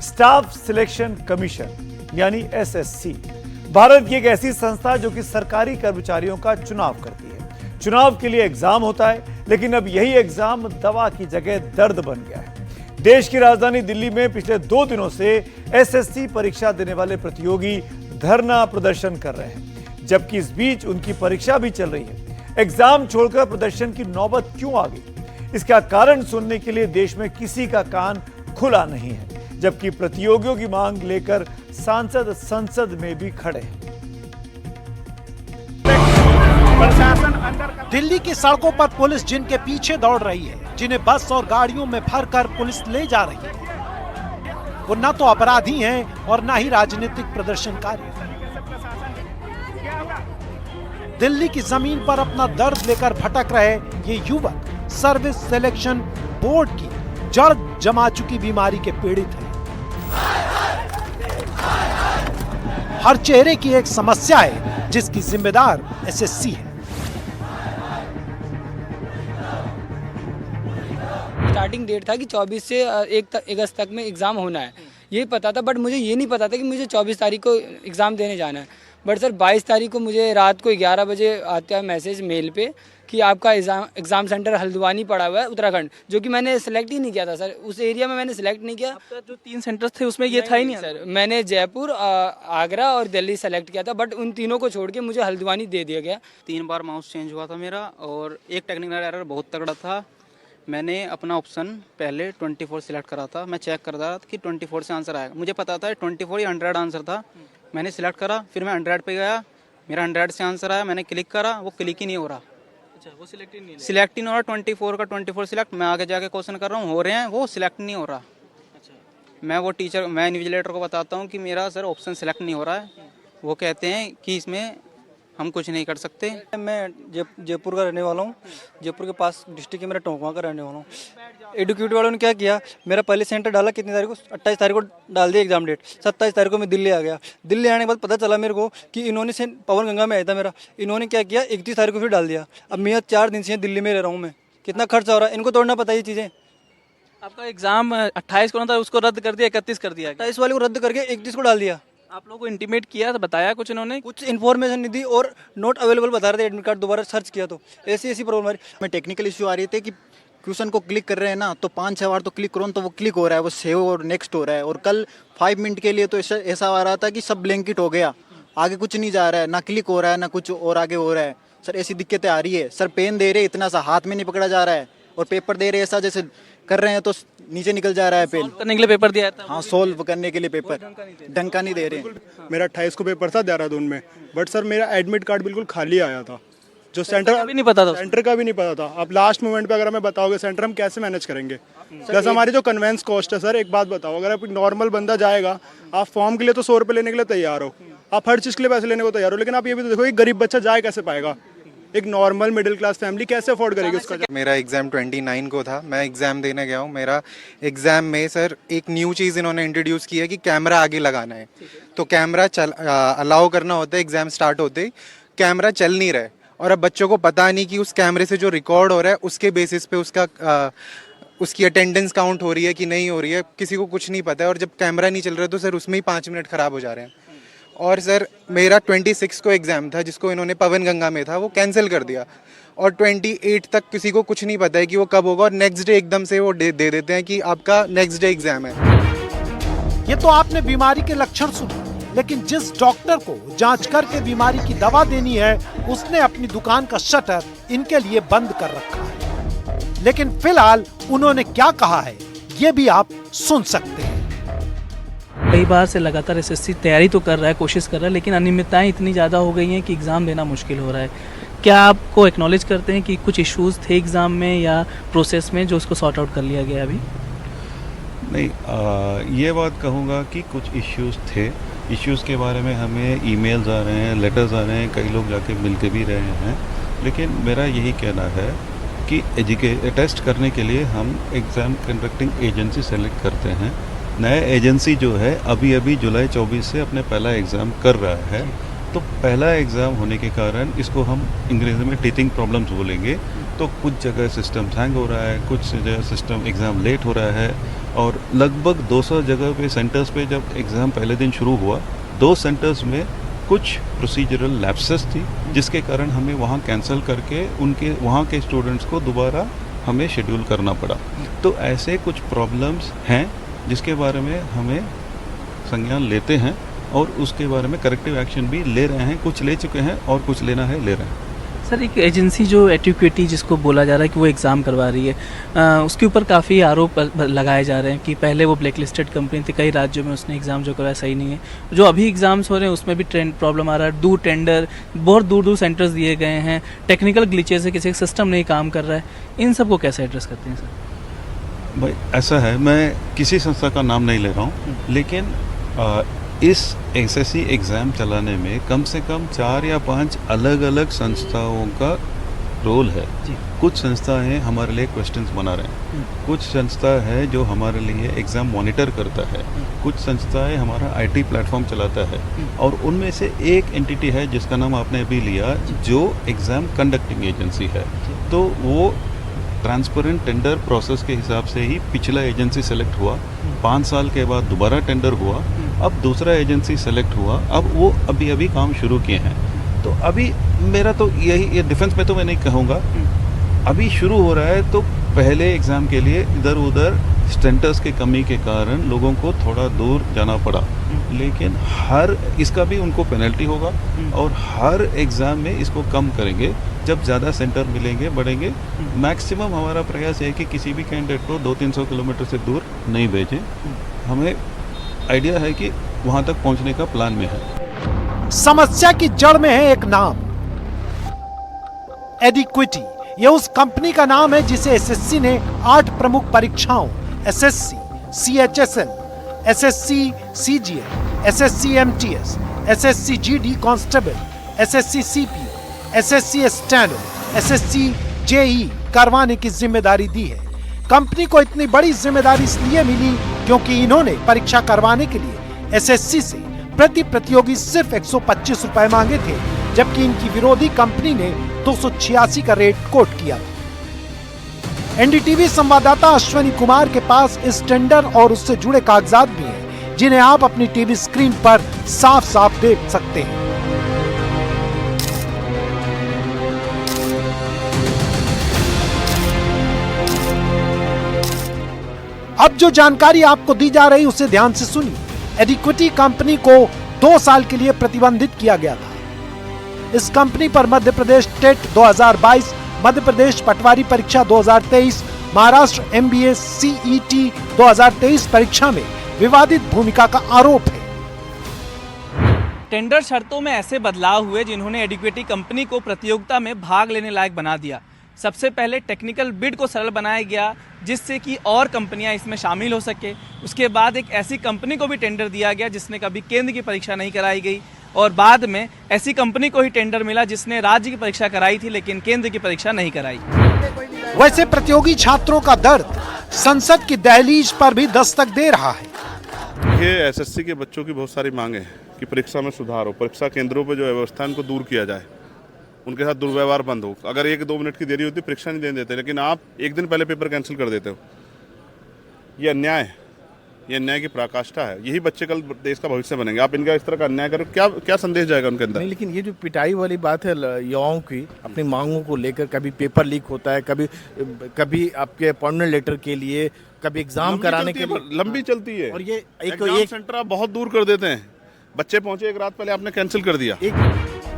Staff selection commission यानी SSC Bharat की एक ऐसी संस्था जो कि सरकारी कर्मचारियों का चुनाव करती है। चुनाव के लिए एग्जाम होता है, लेकिन अब यही एग्जाम दवा की जगह दर्द बन गया है। देश की राजधानी दिल्ली में पिछले 2 दिनों से एसएससी परीक्षा देने वाले प्रतियोगी धरना प्रदर्शन कर रहे हैं, जबकि इस बीच उनकी परीक्षा भी चल रही है। एग्जाम छोड़कर प्रदर्शन की नौबत क्यों आ गई, इसका कारण सुनने के लिए देश में किसी का कान खुला नहीं है, जबकि प्रतियोगियों की मांग लेकर सांसद संसद में भी खड़े हैं। दिल्ली की सड़कों पर पुलिस जिनके पीछे दौड़ रही है, जिन्हें बस और गाड़ियों में भरकर पुलिस ले जा रही है, वो न तो अपराधी हैं और न ही राजनीतिक प्रदर्शनकारी। दिल्ली की जमीन पर अपना दर्द लेकर भटक रहे ये युवक सर्विस सिलेक्शन बोर्ड की जड़ जमा चुकी बीमारी के पीड़ित हैं। हर चेहरे की एक समस्या है जिसकी जिम्मेदार एसएससी है। स्टार्टिंग डेट था कि 24 से 1 अगस्त तक में एग्ज़ाम होना है, ये पता था। बट मुझे ये नहीं पता था कि मुझे 24 तारीख को एग्ज़ाम देने जाना है। बट सर 22 तारीख को मुझे रात को 11 बजे आता है मैसेज मेल पे कि आपका एग्ज़ाम सेंटर हल्द्वानी पड़ा हुआ है, उत्तराखंड, जो कि मैंने सेलेक्ट ही नहीं किया था सर। उस एरिया में मैंने सेलेक्ट नहीं किया। आपका जो 3 सेंटर्स थे उसमें ये था ही नहीं सर। मैंने जयपुर, आगरा और दिल्ली सेलेक्ट किया था, बट उन तीनों को छोड़ के मुझे हल्द्वानी दे दिया गया। 3 बार माउस चेंज हुआ था मेरा और एक टेक्निकल एरर बहुत तगड़ा था। मैंने अपना ऑप्शन पहले 24 सिलेक्ट करा था। मैं चेक कर रहा था कि 24 से आंसर आएगा। मुझे पता था 24 या 100 आंसर था। मैंने सिलेक्ट करा, फिर मैं 100 पे गया, मेरा 100 से आंसर आया। मैंने क्लिक करा, वो क्लिक ही नहीं हो रहा। अच्छा, वो सिलेक्ट ही नहीं हो रहा। 24 का 24 सिलेक्ट। मैं आगे जाके क्वेश्चन कर रहा हूँ, हो रहे हैं, वो सिलेक्ट नहीं हो रहा। अच्छा, मैं इन्विजिलेटर को बताता हूँ कि मेरा सर ऑप्शन सिलेक्ट नहीं हो रहा है। वो कहते हैं कि इसमें हम कुछ नहीं कर सकते। मैं जयपुर का रहने वाला हूँ। जयपुर के पास डिस्ट्रिक्ट के मेरा टोंकवा का रहने वाला हूँ। एडुकेट वालों ने क्या किया, मेरा पहले सेंटर डाला कितनी तारीख को, 28 तारीख को डाल दिया एग्जाम डेट। 27 तारीख को मैं दिल्ली आ गया। दिल्ली आने के बाद पता चला मेरे को कि इन्होंने पवन गंगा में आया था मेरा, इन्होंने क्या किया 31 तारीख को फिर डाल दिया। अब मैं 4 दिन से दिल्ली में रह रहा हूँ। मैं कितना खर्चा हो रहा है, इनको तोड़ना पता ये चीज़ें। आपका एग्जाम 28 को था, उसको रद्द कर दिया, 31 कर दिया। 28 वाले को रद्द करके 31 को डाल दिया। आप लोगों को इंटीमेट किया तो बताया कुछ इन्होंने? कुछ इन्फॉर्मेशन नहीं दी और नॉट अवेलेबल बता रहे थे एडमिट कार्ड। दोबारा सर्च किया तो ऐसी प्रॉब्लम आ रही। में टेक्निकल इशू आ रही थी कि क्वेश्चन को क्लिक कर रहे हैं ना, तो 5-6 बार तो क्लिक करो तो वो क्लिक हो रहा है, वो सेव और नेक्स्ट हो रहा है। और कल 5 मिनट के लिए तो ऐसा आ रहा था कि सब ब्लैंकेट हो गया, आगे कुछ नहीं जा रहा है, ना क्लिक हो रहा है ना कुछ और आगे हो रहा है। सर ऐसी दिक्कतें आ रही है। सर पेन दे रहे इतना सा हाथ में नहीं पकड़ा जा रहा है, और पेपर दे रहे ऐसा जैसे कर रहे हैं तो नीचे निकल जा रहा है पेन। करने के लिए पेपर दिया था? हाँ, सोल्व करने के लिए पेपर ढंग का नहीं दे रहे। मेरा 28 को पेपर था देहरादून में, बट सर मेरा एडमिट कार्ड बिल्कुल खाली आया था। जो सेंटर का भी नहीं पता था, सेंटर का भी नहीं पता था। अब लास्ट मोमेंट पे अगर हमें बताओगे सेंटर, हम कैसे मैनेज करेंगे? प्लस हमारी जो कन्वेंस कॉस्ट है सर, एक बात बताओ, अगर आप नॉर्मल बंदा जाएगा, आप फॉर्म के लिए तो 100 रुपये लेने के लिए तैयार हो, आप हर चीज़ के लिए पैसे लेने को तैयार हो, लेकिन आप ये भी तो देखो एक गरीब बच्चा जाए कैसे पाएगा? एक नॉर्मल मिडिल क्लास फैमिली कैसे अफोर्ड करेगी उसका? मेरा एग्ज़ाम 29 को था, मैं एग्ज़ाम देने गया हूँ। मेरा एग्ज़ाम में सर एक न्यू चीज़ इन्होंने इंट्रोड्यूस की है कि कैमरा आगे लगाना है। तो कैमरा अलाउ करना होता है, एग्ज़ाम स्टार्ट होते ही कैमरा चल नहीं रहा है। और अब बच्चों को पता नहीं कि उस कैमरे से जो रिकॉर्ड हो रहा है उसके बेसिस पे उसकी अटेंडेंस काउंट हो रही है कि नहीं हो रही है, किसी को कुछ नहीं पता है। और जब कैमरा नहीं चल रहा है तो सर उसमें ही 5 मिनट ख़राब हो जा रहे हैं। और सर मेरा 26 को एग्ज़ाम था, जिसको इन्होंने पवन गंगा में था, वो कैंसिल कर दिया। और 28 तक किसी को कुछ नहीं पता है कि वो कब होगा, और नेक्स्ट डे एकदम से वो दे देते हैं कि आपका नेक्स्ट डे एग्ज़ाम है। ये तो आपने बीमारी के लक्षण सुने, लेकिन जिस डॉक्टर को जांच करके बीमारी की दवा देनी है, उसने अपनी दुकान का शटर इनके लिए बंद कर रखा है। लेकिन फिलहाल उन्होंने क्या कहा है, ये भी आप सुन सकते हैं। कई बार से लगातार एसएससी तैयारी तो कर रहा है, कोशिश कर रहा है, लेकिन अनियमितताएं इतनी ज़्यादा हो गई हैं कि एग्ज़ाम देना मुश्किल हो रहा है। क्या आपको एक्नॉलेज करते हैं कि कुछ इश्यूज़ थे एग्ज़ाम में या प्रोसेस में जो उसको सॉर्ट आउट कर लिया गया अभी? नहीं, ये बात कहूँगा कि कुछ इश्यूज़ थे। इश्यूज़ के बारे में हमें ईमेल्स आ रहे हैं, लेटर्स आ रहे हैं, कई लोग जाके मिल के भी रहे हैं। लेकिन मेरा यही कहना है कि टेस्ट करने के लिए हम एग्ज़ाम कंडक्टिंग एजेंसी सेलेक्ट करते हैं। नया एजेंसी जो है अभी जुलाई 24 से अपने पहला एग्ज़ाम कर रहा है। तो पहला एग्ज़ाम होने के कारण इसको हम अंग्रेज़ी में टीचिंग प्रॉब्लम्स बोलेंगे। तो कुछ जगह सिस्टम हैंग हो रहा है, कुछ जगह सिस्टम एग्ज़ाम लेट हो रहा है, और लगभग 200 जगह पे सेंटर्स पे जब एग्ज़ाम पहले दिन शुरू हुआ, 2 सेंटर्स में कुछ प्रोसीजरल लैप्सेस थी, जिसके कारण हमें वहाँ कैंसिल करके उनके वहाँ के स्टूडेंट्स को दोबारा हमें शेड्यूल करना पड़ा। तो ऐसे कुछ प्रॉब्लम्स हैं जिसके बारे में हमें संज्ञान लेते हैं और उसके बारे में करेक्टिव एक्शन भी ले रहे हैं। कुछ ले चुके हैं और कुछ लेना है, ले रहे हैं। सर, एक एजेंसी जो एटिक्विटी जिसको बोला जा रहा है कि वो एग्ज़ाम करवा रही है, उसके ऊपर काफ़ी आरोप लगाए जा रहे हैं कि पहले वो ब्लैक लिस्टेड कंपनी थी, कई राज्यों में उसने एग्ज़ाम जो करवाया सही नहीं है। जो अभी एग्ज़ाम्स हो रहे हैं उसमें भी प्रॉब्लम आ रहा है, बहुत दूर सेंटर्स दिए गए हैं, टेक्निकल ग्लिचेस है, किसी का सिस्टम नहीं काम कर रहा है। इन सबको कैसे एड्रेस करते हैं सर? भाई ऐसा है, मैं किसी संस्था का नाम नहीं ले रहा हूँ, लेकिन इस एसएससी एग्ज़ाम चलाने में कम से कम 4 या 5 अलग अलग संस्थाओं का रोल है। कुछ संस्थाएं हमारे लिए क्वेश्चंस बना रहे हैं, कुछ संस्था है जो हमारे लिए एग्ज़ाम मॉनिटर करता है, कुछ संस्थाएं हमारा आईटी प्लेटफॉर्म चलाता है, और उनमें से एक एंटिटी है जिसका नाम आपने अभी लिया, जो एग्ज़ाम कंडक्टिंग एजेंसी है। तो वो ट्रांसपेरेंट टेंडर प्रोसेस के हिसाब से ही पिछला एजेंसी सेलेक्ट हुआ, 5 साल के बाद दोबारा टेंडर हुआ, अब दूसरा एजेंसी सेलेक्ट हुआ, अब वो अभी काम शुरू किए हैं। तो अभी मेरा तो यही, ये डिफेंस में तो मैं नहीं कहूँगा, अभी शुरू हो रहा है, तो पहले एग्ज़ाम के लिए इधर उधर सेंटर्स की कमी के कारण लोगों को थोड़ा दूर जाना पड़ा, लेकिन इसका भी उनको पेनल्टी होगा, और हर एग्ज़ाम में इसको कम करेंगे जब ज़्यादा सेंटर मिलेंगे, बढ़ेंगे। मैक्सिमम हमारा प्रयास है कि किसी भी कैंडिडेट को 200-300 किलोमीटर से दूर नहीं भेजें। हमें आइडिया है कि वहाँ तक पहुँचने का प्लान में है। समस्या की जड़ में है एक नाम, एडिक्विटी। यह उस कंपनी का नाम है जिसे एसएससी ने 8 प्रमुख परीक्षाओं SSC, CHSL, SSC CGL, SSC MTS, SSC GD constable, SSC CPO, SSC steno, SSC JE करवाने की जिम्मेदारी दी है। कंपनी को इतनी बड़ी जिम्मेदारी इसलिए मिली क्योंकि इन्होंने परीक्षा करवाने के लिए एसएससी से प्रति प्रतियोगी सिर्फ 125 रुपए मांगे थे, जबकि इनकी विरोधी कंपनी ने 286 का रेट कोट किया था। एनडीटीवी संवाददाता अश्वनी कुमार के पास इस टेंडर और उससे जुड़े कागजात भी हैं, जिन्हें आप अपनी टीवी स्क्रीन पर साफ साफ देख सकते हैं। अब जो जानकारी आपको दी जा रही उसे ध्यान से सुनिए। एडिक्विटी कंपनी को 2 साल के लिए प्रतिबंधित किया गया था। इस कंपनी पर मध्य प्रदेश टेट 2022, मध्य प्रदेश पटवारी परीक्षा 2023, महाराष्ट्र एमबीए सीईटी 2023 परीक्षा में विवादित भूमिका का आरोप है। टेंडर शर्तों में ऐसे बदलाव हुए जिन्होंने एडिक्विटी कंपनी को प्रतियोगिता में भाग लेने लायक बना दिया। सबसे पहले टेक्निकल बिड को सरल बनाया गया जिससे कि और कंपनियां इसमें शामिल हो सके। उसके बाद एक ऐसी कंपनी को भी टेंडर दिया गया जिसने कभी केंद्र की परीक्षा नहीं कराई गई, और बाद में ऐसी कंपनी को ही टेंडर मिला जिसने राज्य की परीक्षा कराई थी लेकिन केंद्र की परीक्षा नहीं कराई। वैसे प्रतियोगी छात्रों का दर्द संसद की दहलीज पर भी दस्तक दे रहा है। ये एसएससी के बच्चों की बहुत सारी मांगे हैं कि परीक्षा में सुधार हो, परीक्षा केंद्रों पर जो व्यवस्था है उनको दूर किया जाए, उनके साथ दुर्व्यवहार बंद हो। अगर 1-2 मिनट की देरी होती परीक्षा नहीं देने देते, लेकिन आप एक दिन पहले पेपर कैंसिल कर देते हो। ये अन्याय है, ये अन्याय की पराकाष्ठा है। यही बच्चे कल देश का भविष्य बनेंगे। आप इनका इस तरह का अन्याय करो, क्या संदेश जाएगा उनके अंदर? नहीं, लेकिन ये जो पिटाई वाली बात है युवाओं की अपनी मांगों को लेकर, कभी पेपर लीक होता है, कभी आपके अपॉइंटमेंट लेटर के लिए, कभी एग्जाम कराने के लिए लंबी चलती है। और ये एक सेंटर आप बहुत दूर कर देते हैं। बच्चे पहुंचे एक रात पहले, आपने कैंसिल कर दिया।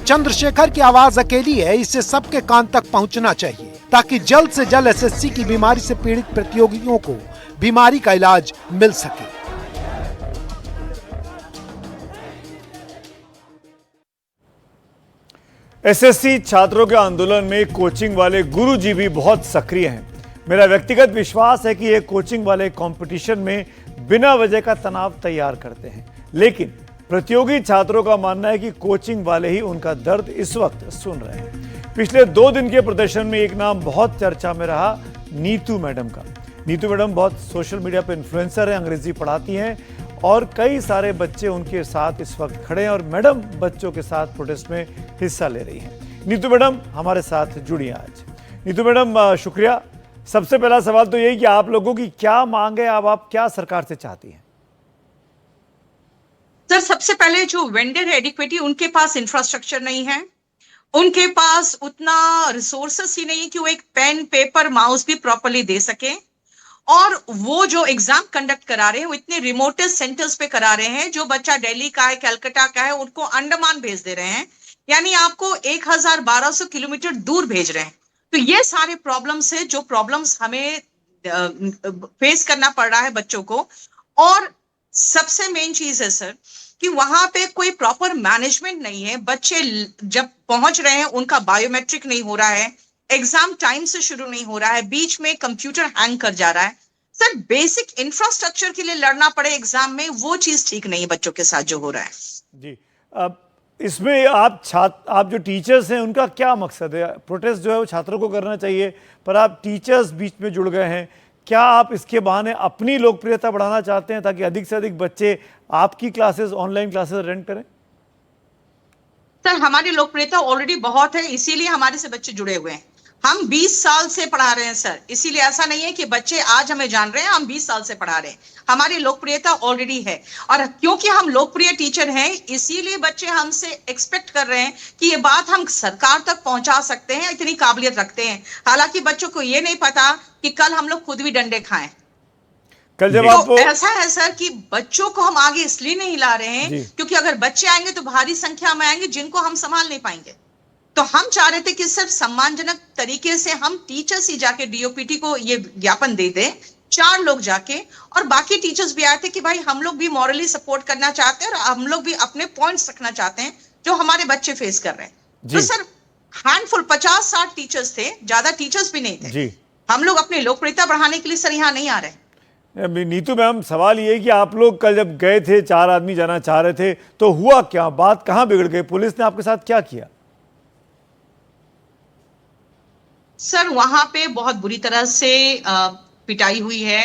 चंद्रशेखर की आवाज अकेली है, इसे सबके कान तक पहुंचना चाहिए ताकि जल्द से जल्द एसएससी की बीमारी से पीड़ित प्रतियोगियों को बीमारी का इलाज मिल सके। एसएससी छात्रों के आंदोलन में कोचिंग वाले गुरुजी भी बहुत सक्रिय हैं। मेरा व्यक्तिगत विश्वास है कि ये कोचिंग वाले कंपटीशन में बिना वजह का तनाव तैयार करते हैं, लेकिन प्रतियोगी छात्रों का मानना है कि कोचिंग वाले ही उनका दर्द इस वक्त सुन रहे हैं। पिछले 2 दिन के प्रदर्शन में एक नाम बहुत चर्चा में रहा, नीतू मैडम का। नीतू मैडम बहुत सोशल मीडिया पर इन्फ्लुएंसर हैं, अंग्रेजी पढ़ाती हैं और कई सारे बच्चे उनके साथ इस वक्त खड़े हैं और मैडम बच्चों के साथ प्रोटेस्ट में हिस्सा ले रही हैं। नीतू मैडम हमारे साथ जुड़ी हैं आज। नीतू मैडम शुक्रिया सबसे पहला सवाल तो यही कि आप लोगों की क्या मांग है, अब आप क्या सरकार से चाहती हैं? सर, सबसे पहले जो वेंडर है एडिक्वेटी, उनके पास इंफ्रास्ट्रक्चर नहीं है, उनके पास उतना रिसोर्सेस ही नहीं है कि वो एक पेन पेपर माउस भी प्रॉपरली दे सके। और वो जो एग्जाम कंडक्ट करा रहे हैं वो इतने रिमोटेस्ट सेंटर्स पे करा रहे हैं, जो बच्चा दिल्ली का है, कलकत्ता का है, उनको अंडमान भेज दे रहे हैं, यानी आपको 1200 किलोमीटर दूर भेज रहे हैं। तो ये सारे प्रॉब्लम्स है, जो प्रॉब्लम्स हमें फेस करना पड़ रहा है बच्चों को। और सबसे मेन चीज है सर कि वहां पे कोई प्रॉपर मैनेजमेंट नहीं है। बच्चे जब पहुंच रहे हैं उनका बायोमेट्रिक नहीं हो रहा है, एग्जाम टाइम से शुरू नहीं हो रहा है, बीच में कंप्यूटर हैंग कर जा रहा है। सर, बेसिक इंफ्रास्ट्रक्चर के लिए लड़ना पड़े एग्जाम में, वो चीज ठीक नहीं है बच्चों के साथ जो हो रहा है। जी, अब इसमें आप जो टीचर्स हैं उनका क्या मकसद है? प्रोटेस्ट जो है वो छात्रों को करना चाहिए, पर आप टीचर्स बीच में जुड़ गए हैं। क्या आप इसके बहाने अपनी लोकप्रियता बढ़ाना चाहते हैं ताकि अधिक से अधिक बच्चे आपकी क्लासेस, ऑनलाइन क्लासेस अटेंड करें? सर, हमारी लोकप्रियता ऑलरेडी बहुत है, इसीलिए हमारे से बच्चे जुड़े हुए हैं। हम 20 साल से पढ़ा रहे हैं सर, इसीलिए ऐसा नहीं है कि बच्चे आज हमें जान रहे हैं, हम 20 साल से पढ़ा रहे हैं। हमारी लोकप्रियता ऑलरेडी है, और क्योंकि हम लोकप्रिय टीचर हैं इसीलिए बच्चे हमसे एक्सपेक्ट कर रहे हैं कि ये बात हम सरकार तक पहुंचा सकते हैं, इतनी काबिलियत रखते हैं। हालांकि बच्चों को ये नहीं पता कि कल हम लोग खुद भी डंडे खाएं। कल जब तो ऐसा है सर कि बच्चों को हम आगे इसलिए नहीं ला रहे हैं क्योंकि अगर बच्चे आएंगे तो भारी संख्या में आएंगे जिनको हम संभाल नहीं पाएंगे। तो हम चाह रहे थे कि सिर्फ सम्मानजनक तरीके से हम टीचर्स ही जाके डीओपीटी को ये ज्ञापन दे दें, 4 लोग जाके, और बाकी टीचर्स भी आए थे कि भाई हम लोग भी मॉरली सपोर्ट करना चाहते हैं और हम लोग भी अपने पॉइंट्स रखना चाहते हैं जो हमारे बच्चे फेस कर रहे हैं। तो सर, हैंडफुल 50-60 टीचर्स थे, ज्यादा टीचर्स भी नहीं थे। हम लोग अपनी लोकप्रियता बढ़ाने के लिए सर यहाँ नहीं आ रहे। नीतू मैम, सवाल ये है कि आप लोग कल जब गए थे, 4 आदमी जाना चाह रहे थे, तो हुआ क्या? बात कहाँ बिगड़ गई? पुलिस ने आपके साथ क्या किया? सर, वहां पे बहुत बुरी तरह से पिटाई हुई है,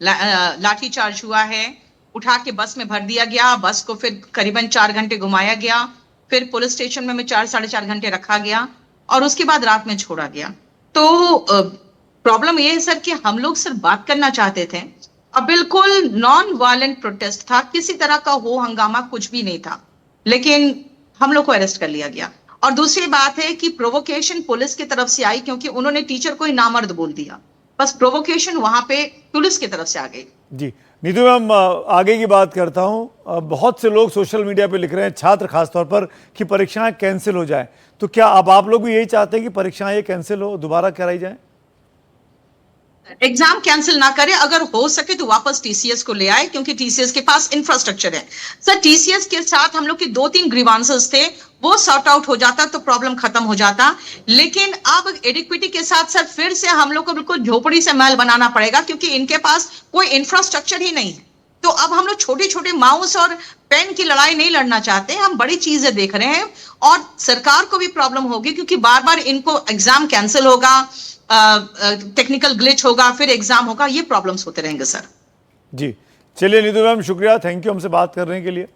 लाठी चार्ज हुआ है, उठा के बस में भर दिया गया, बस को फिर करीबन 4 घंटे घुमाया गया, फिर पुलिस स्टेशन में 4-4.5 घंटे रखा गया और उसके बाद रात में छोड़ा गया। तो प्रॉब्लम ये है सर कि हम लोग सिर्फ बात करना चाहते थे, अब बिल्कुल नॉन वायलेंट प्रोटेस्ट था, किसी तरह का हो हंगामा कुछ भी नहीं था, लेकिन हम लोग को अरेस्ट कर लिया गया। और दूसरी बात है कि प्रोवोकेशन पुलिस की तरफ से आई, क्योंकि उन्होंने टीचर को ही नामर्द बोल दिया। बस प्रोवोकेशन वहां पे पुलिस की तरफ से आ गई। जी नीतू मैम, आगे की बात करता हूं। बहुत से लोग सोशल मीडिया पे लिख रहे हैं, छात्र खासतौर पर, कि परीक्षाएं कैंसिल हो जाए। तो क्या अब आप लोग भी यही चाहते हैं कि परीक्षाएं ये कैंसिल हो, दोबारा कराई जाए? एग्जाम कैंसिल ना करे, अगर हो सके तो वापस टीसीएस को ले आए, क्योंकि टीसीएस के पास इंफ्रास्ट्रक्चर है। सर, टीसीएस के साथ हम लोग के 2-3 ग्रीवांसेस थे, वो सॉर्ट आउट हो जाता तो प्रॉब्लम खत्म हो जाता। लेकिन अब एडिक्विटी के साथ सर फिर से हम लोग को बिल्कुल झोपड़ी से महल बनाना पड़ेगा, क्योंकि इनके पास कोई इंफ्रास्ट्रक्चर ही नहीं है। तो अब हम लोग छोटे छोटे माउस और पेन की लड़ाई नहीं लड़ना चाहते, हम बड़ी चीजें देख रहे हैं। और सरकार को भी प्रॉब्लम होगी, क्योंकि बार बार इनको एग्जाम कैंसिल होगा, टेक्निकल ग्लिच होगा, फिर एग्जाम होगा, ये प्रॉब्लम्स होते रहेंगे सर। जी चलिए नीतू मैम, शुक्रिया, थैंक यू हमसे बात करने के लिए।